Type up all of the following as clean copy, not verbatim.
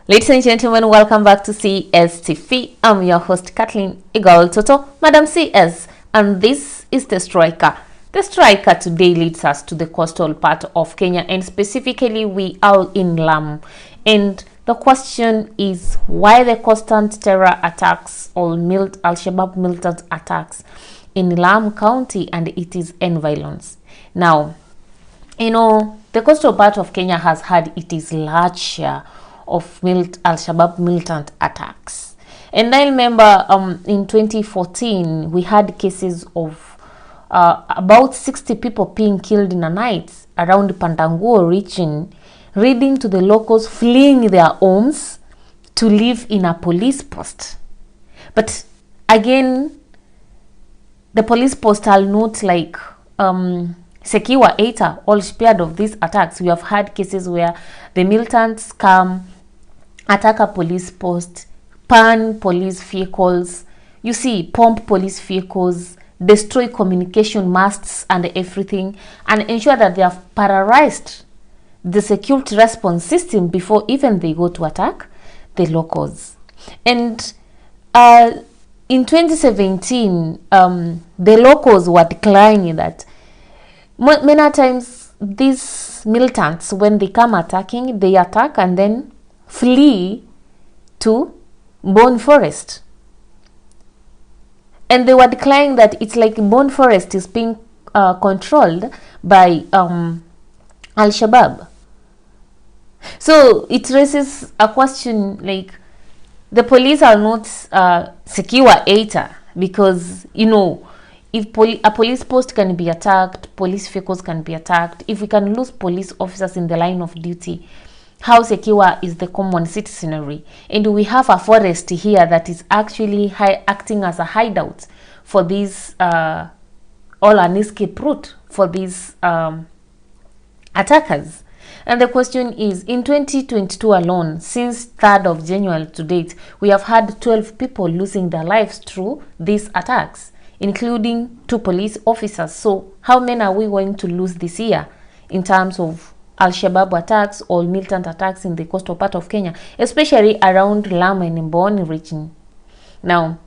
Ladies and gentlemen, welcome back to CSTV. I'm your host, Kathleen Igol Toto, Madam CS, and this is The Striker. The Striker today leads us to the coastal part of Kenya, and specifically we are in Lamu. And the question is, why the constant terror attacks or Alshabaab militant attacks in Lamu County and its environs? Now, the coastal part of Kenya has had its large share of Alshabaab militant attacks. And I remember in 2014, we had cases of about 60 people being killed in a night around Pandanguo region, leading to the locals fleeing their homes to live in a police post. But again, the police post are not like secure either, all spared of these attacks. We have had cases where the militants come, attack a police post, burn police vehicles, pump police vehicles, destroy communication masts and everything, and ensure that they have paralyzed the security response system before even they go to attack the locals. And in 2017, the locals were declaring that many times these militants, when they come attacking, they attack and then flee to Boni forest. And they were declaring that it's like Boni forest is being controlled by Alshabaab. So it raises a question like, the police are not secure either, because if a police post can be attacked, police vehicles can be attacked. If we can lose police officers in the line of duty, how secure is the common citizenry? And we have a forest here that is actually acting as a hideout for these, or an escape route for these attackers. And the question is, in 2022 alone, since 3rd of January to date, we have had 12 people losing their lives through these attacks, including 2 police officers. So how many are we going to lose this year in terms of Al-Shabaab attacks or militant attacks in the coastal part of Kenya, especially around Lamu and Boni region? Now,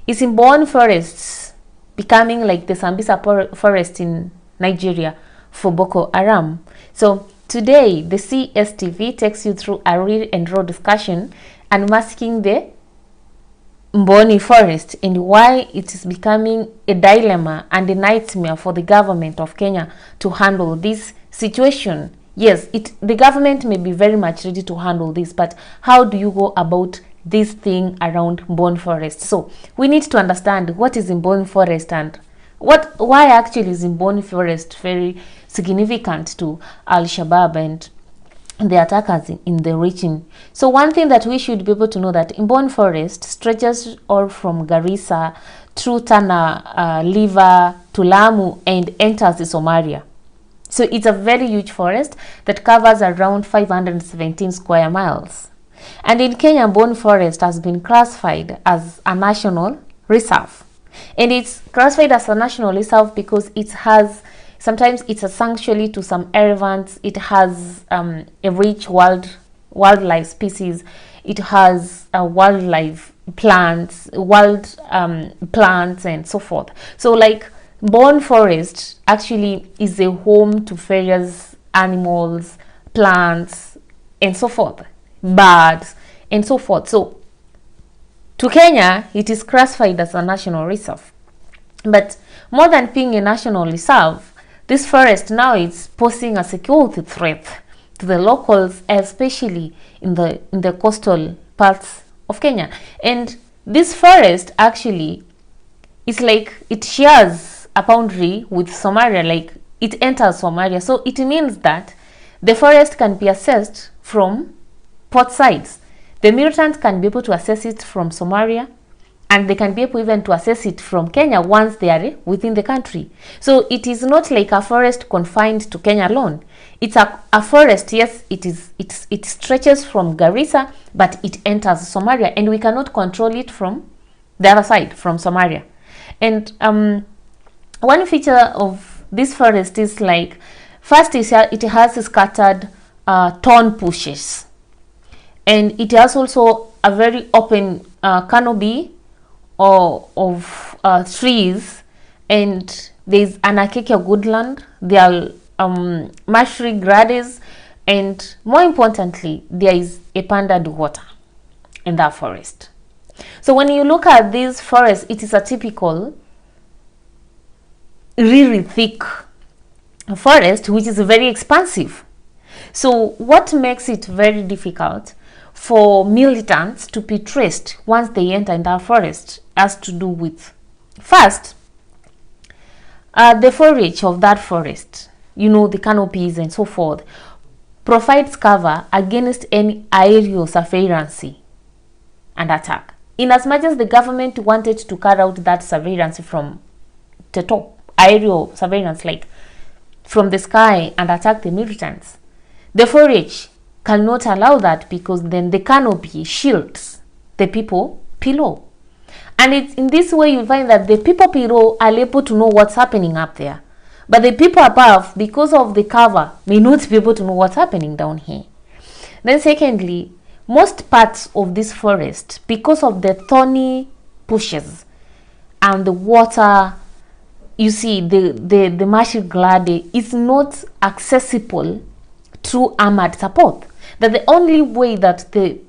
is Boni forests becoming like the Sambisa forest in Nigeria for Boko Haram? So today, the CSTV takes you through a real and raw discussion unmasking the Boni forest and why it is becoming a dilemma and a nightmare for the government of Kenya to handle this situation. Yes, the government may be very much ready to handle this, but how do you go about this thing around Boni forest? So we need to understand what is in Boni forest and why actually is in Boni forest very significant to Al-Shabaab and the attackers in the region. So one thing that we should be able to know, that in Boni forest stretches all from Garissa through Tana River to Lamu and enters the Somalia. So it's a very huge forest that covers around 517 square miles. And in Kenya, Boni forest has been classified as a national reserve. And it's classified as a national reserve because sometimes it's a sanctuary to some elephants. It has a rich wildlife species. It has wildlife plants, plants and so forth. So like Boni forest actually is a home to various animals, plants, and so forth, birds, and so forth. So to Kenya, it is classified as a national reserve. But more than being a national reserve, this forest now is posing a security threat to the locals, especially in the coastal parts of Kenya. And this forest actually is like it shares a boundary with Somalia, like it enters Somalia. So it means that the forest can be accessed from both sides. The militants can be able to access it from Somalia, and they can be able even to access it from Kenya once they are within the country. So it is not like a forest confined to Kenya alone. It's a forest, yes, it stretches from Garissa, but it enters Somalia, and we cannot control it from the other side, from Somalia. And one feature of this forest is like, first it has scattered thorn bushes. and it has also a very open canopy of trees, and there's an acacia woodland, there are marshy grades, and more importantly, there is a pondered water in that forest. So when you look at this forest, it is a typical really thick forest which is very expansive. So what makes it very difficult for militants to be traced once they enter in that forest has to do with, first, the foliage of that forest, the canopies and so forth, provides cover against any aerial surveillance and attack. In as much as the government wanted to carry out that surveillance from the top, aerial surveillance like from the sky, and attack the militants, the foliage cannot allow that, because then the canopy shields the people below. And it's in this way you find that the people below are able to know what's happening up there, but the people above, because of the cover, may not be able to know what's happening down here. Then secondly, most parts of this forest, because of the thorny bushes and the water, you see, the marshy glade is not accessible through armored support. That the only way that the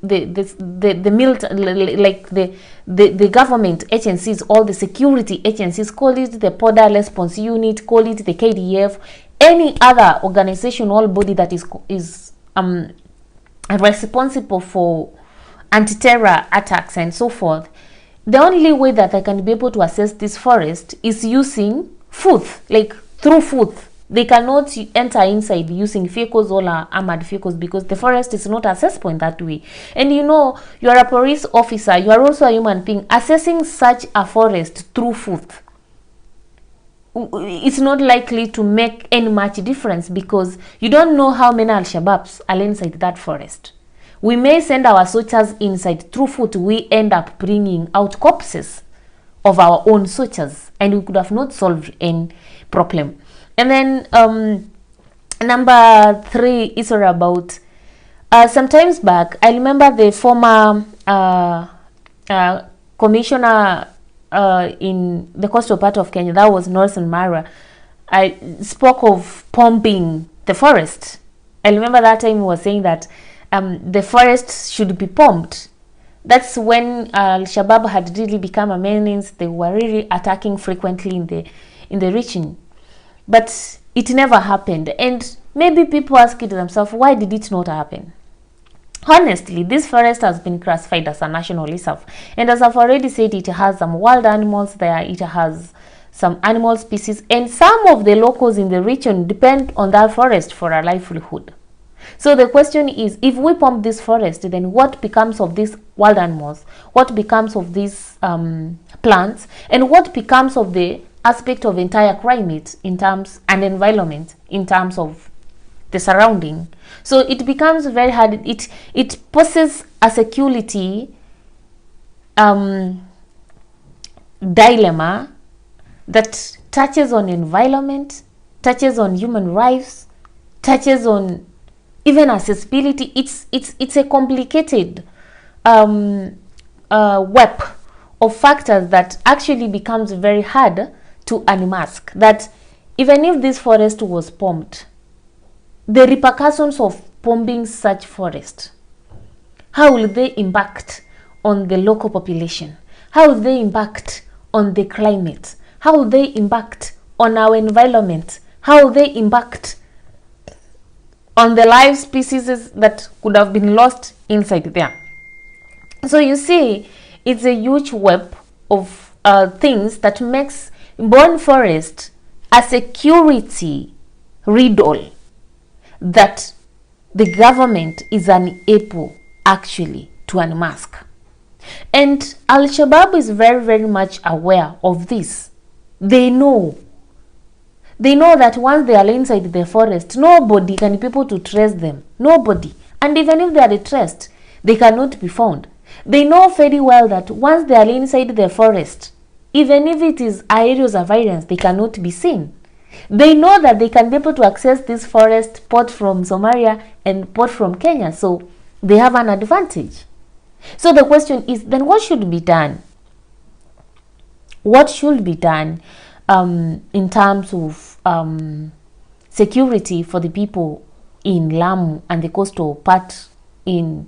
government agencies, all the security agencies, call it the Border Response Unit, call it the KDF, any other organization or body that is responsible for anti-terror attacks and so forth, the only way that they can be able to access this forest is using foot, like through foot. They cannot enter inside using vehicles or armored vehicles, because the forest is not accessible in that way. And you are a police officer, you are also a human being. Assessing such a forest through foot, it's not likely to make any much difference, because you don't know how many Alshababs are inside that forest. We may send our soldiers inside through foot, we end up bringing out corpses of our own soldiers, and we could have not solved any problem. And then number 3 is about sometimes back, I remember the former commissioner in the coastal part of Kenya, that was Nelson Mara. I spoke of pumping the forest. I remember that time he was saying that the forest should be pumped. That's when Alshabaab had really become a menace. They were really attacking frequently in the region. But it never happened. And maybe people ask themselves, why did it not happen? Honestly, this forest has been classified as a national reserve. And as I've already said, it has some wild animals there. It has some animal species. And some of the locals in the region depend on that forest for a livelihood. So the question is, if we pump this forest, then what becomes of these wild animals? What becomes of these plants? And what becomes of the aspect of entire climate in terms and environment in terms of the surrounding? So it becomes very hard. It poses a security dilemma that touches on environment, touches on human rights, touches on even accessibility. It's a complicated web of factors that actually becomes very hard to unmask. That even if this forest was pumped, the repercussions of pumping such forest, how will they impact on the local population? How will they impact on the climate? How will they impact on our environment? How will they impact on the live species that could have been lost inside there? So you see, it's a huge web of things that makes Boni Forest a security riddle that the government is unable actually to unmask. And Al-Shabaab is very, very much aware of this. They know that once they are inside the forest, nobody can be able to trace them. Nobody. And even if they are traced, they cannot be found. They know very well that once they are inside the forest, even if it is aerial surveillance, they cannot be seen. They know that they can be able to access this forest, port from Somalia and port from Kenya. So they have an advantage. So the question is, then what should be done? What should be done in terms of security for the people in Lamu and the coastal part in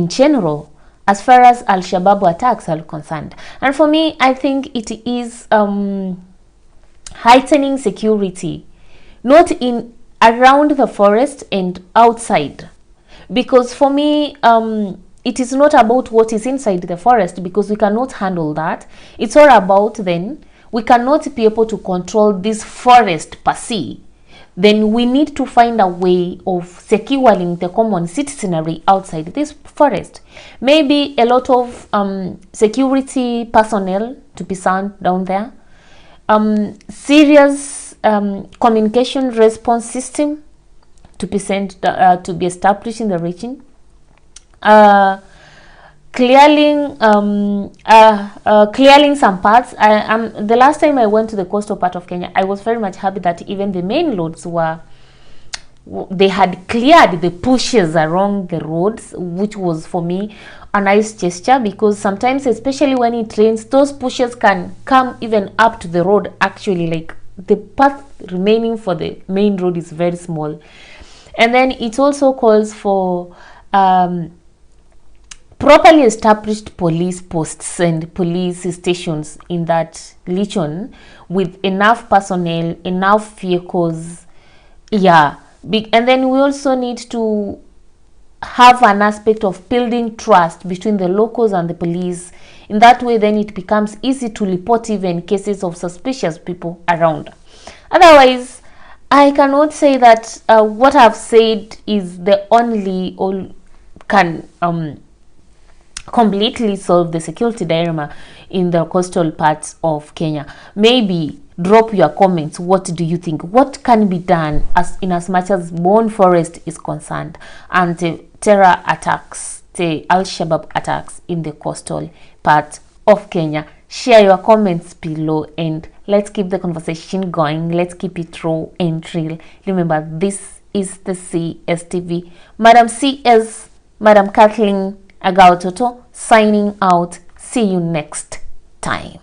general, as far as Alshabaab attacks are concerned? And for me, I think it is heightening security, not in around the forest and outside, because for me it is not about what is inside the forest, because we cannot handle that. It's all about, then we cannot be able to control this forest per se. Then we need to find a way of securing the common citizenry outside this forest. Maybe a lot of security personnel to be sent down there, serious communication response system to be sent to be established in the region, clearing some parts. The last time I went to the coastal part of Kenya, I was very much happy that even the main roads they had cleared the bushes along the roads, which was for me a nice gesture, because sometimes, especially when it rains, those bushes can come even up to the road. Actually, like, the path remaining for the main road is very small. And then it also calls for properly established police posts and police stations in that region, with enough personnel, enough vehicles. Yeah. And then we also need to have an aspect of building trust between the locals and the police. In that way, then it becomes easy to report even cases of suspicious people around. Otherwise, I cannot say that what I've said is the only or can completely solve the security dilemma in the coastal parts of Kenya. Maybe drop your comments. What do you think? What can be done as much as Boni forest is concerned, and the terror attacks, the Al-Shabaab attacks in the coastal part of Kenya? Share your comments below and let's keep the conversation going. Let's keep it raw and real. Remember, this is the CSTV. Madam CS, Madam Kathleen Agao Toto, signing out. See you next time.